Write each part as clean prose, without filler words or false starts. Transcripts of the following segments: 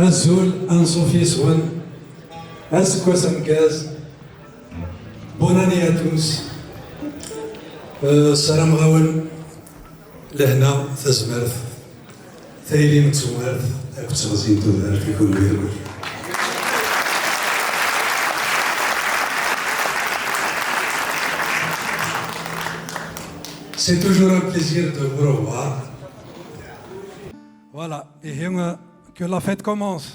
Azul, Anne-Sophie Swan, Asquas Amkaz, bonne année à tous. السلام غاون لهنا تزمرت ثايلين متزمرت كنت غزين تودارت يكون ويرو. C'est toujours un plaisir de vous revoir. Voilà, et que la fête commence.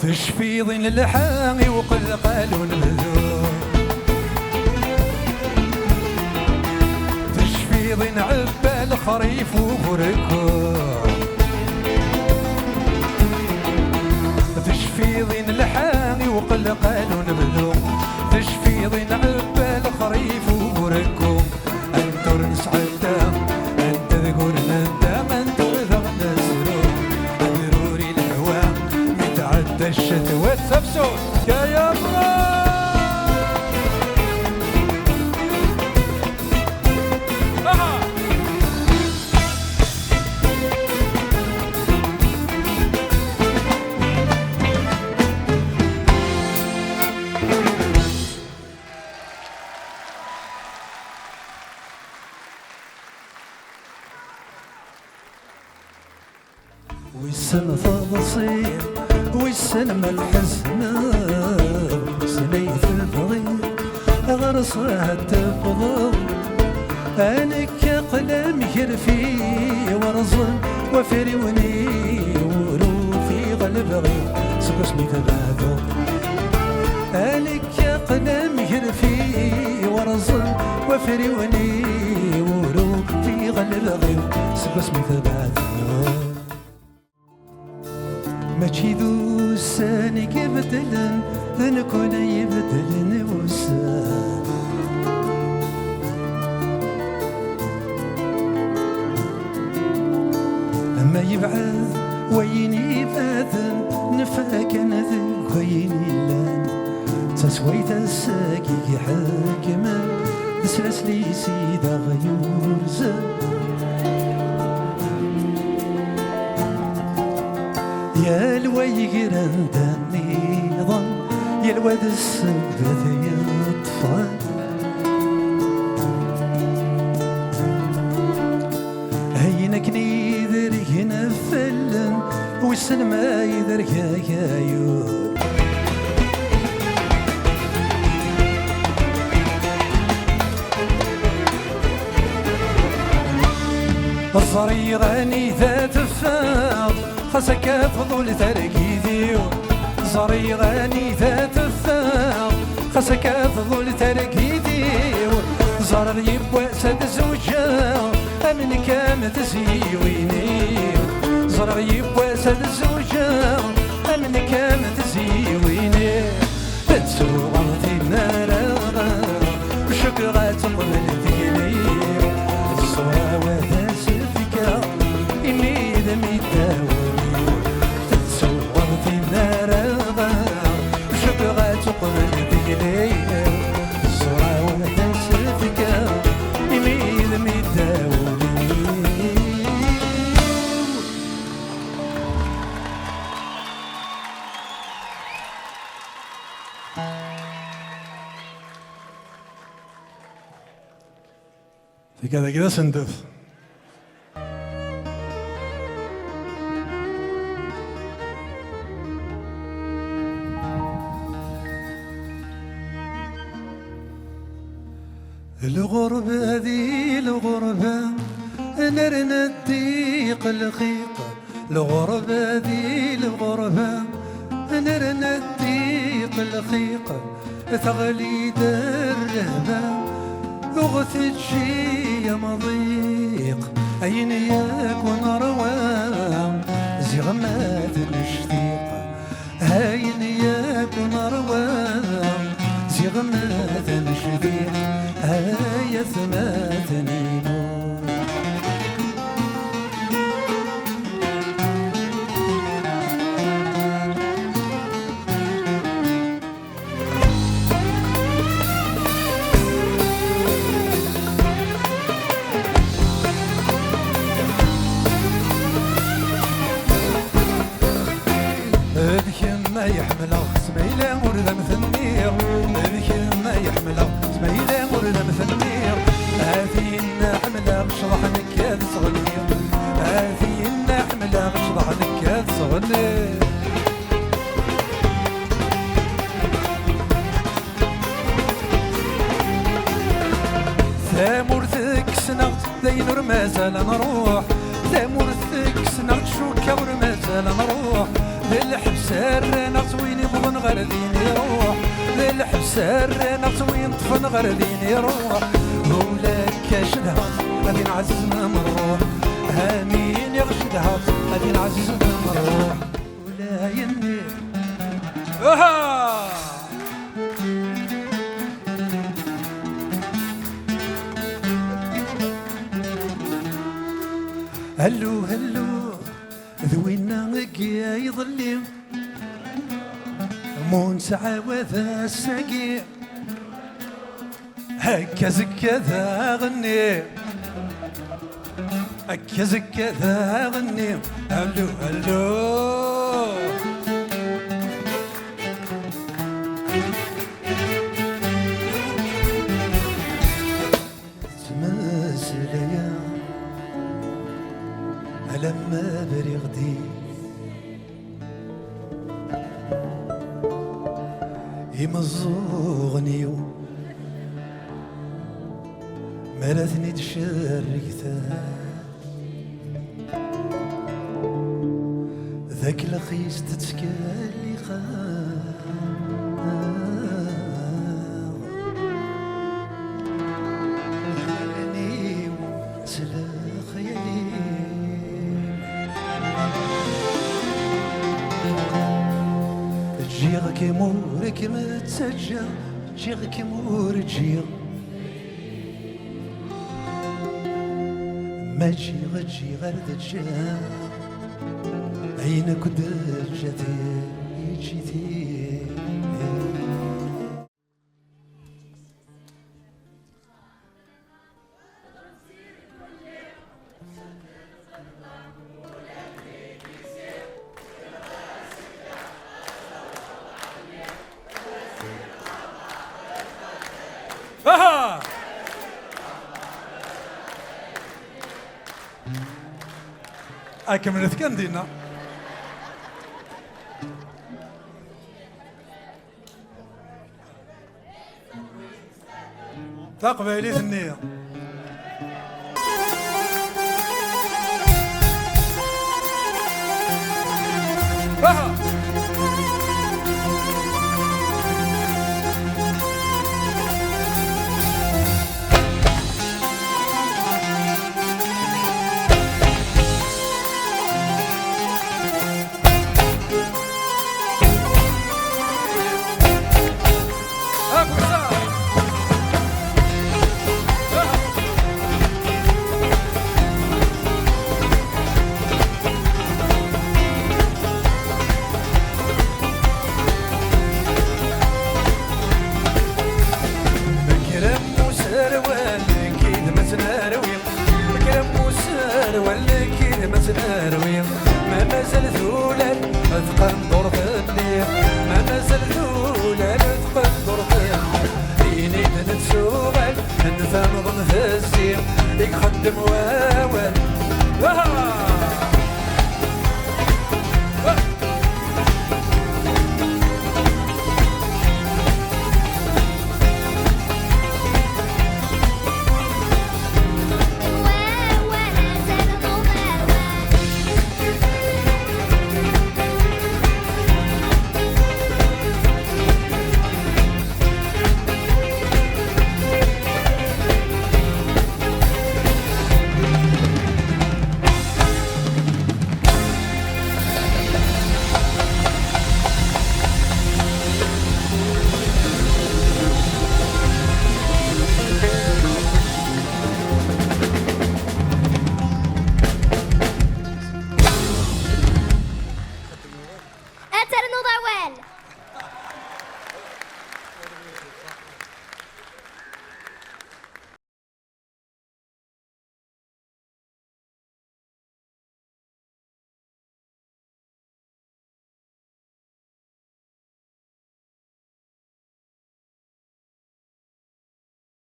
تشفيض اللحاغي وقل قالوا المذوب تشفيض عبى الخريف وبركوب تشفيض اللحاغي وقل قالوا المذوب تشفيض عبى الخريف وبركوب انت نسعدها انت ذكرنا انت وذغنا سلوك ضروري الهواء متعدى الشتوى السبسوس يا يما والسما فاضصير والسلمى الحزن سنية الفضيل غرصها تفضل أنك قلم يرفي ورزن وفروني ولو في قلب غير سقسمي تبادل أنك قلم يرفي ورزن وفروني ولو في قلب غير سقسمي تبادل ماشي ذو ساني يبدلن ذنكون يبدلن وسان أما يبعث وين يباذن نفاك أنا ذنك وين يلان تسويت الساقي حاكما تسلس لي سيدا غيور زان يا الويقر انت النظام يا الواد السبت يا الطفال هينك نيذر هنا فلن والسلمى يذر يا يور الصريغاني ذات الفاض خسك فضول ترقيديو صريغاني ذات الثاق خسك فضول ترقيديو زرر يبوى سد زوجا أمن كامت زيوينيو زرر يبوى سد زوجا أمن كامت زيوينيو تسوق غلطي النار وشكرات من الدينيو الصورة وذا سفكا إميد ميداو في كذا سندف. الغربة ذي الغربة نرنا الضيق الخيقة، الغربة ذي الغربة نرنا الضيق الخيقة، ثغلي الرهبة وغثت شي مضيق، أين يكون روام زغمات الشتيقة، أين يكون روام زغمات الشتيقة، هيا ثماتني نور. ذيك ما يحمل سميلة ورد مثنير، ذيك ما يحمل سميلة ورد مثنير، هذه النحملة شرح نكاد صغنير، هذه النحملة شرح نكاد صغنير. ثامورتك سنغت ذينور مازال نروح، ثامورتك سنغت شوكا ورمازال نروح، للحبسار نغتوين يبغن غير دين يروح، للحبسار نغتوين طفن غير دين يروح، ولاك شدها غادي نعزز من الروح، هامين يغشدها غادي نعزز من الروح، ولا يني هلو هلو ذوينا قيا يظلي مون سعاوة الساقي، هكا زكا ذا غني، هكا زكا ذا غني، هلو هلو تماسليا لما برغدي يمزغني مالتني تشاركتها، ذاك الخيس تتكالي خاني سلا خيالي، جيغ كيمورك ما تسجى، جيغ كيمور جيغ ما جيغ جيغ ردجا، عينك دجتي جيتي. أكملت كان دينا تقبلي النية. ما مازال ذولال اثقل دور في الليل، ما مازال ذولال اثقل دور في الليل، ينيد نتسوغل نفهم ضم في الزين، نخدم واوال Eterno da well.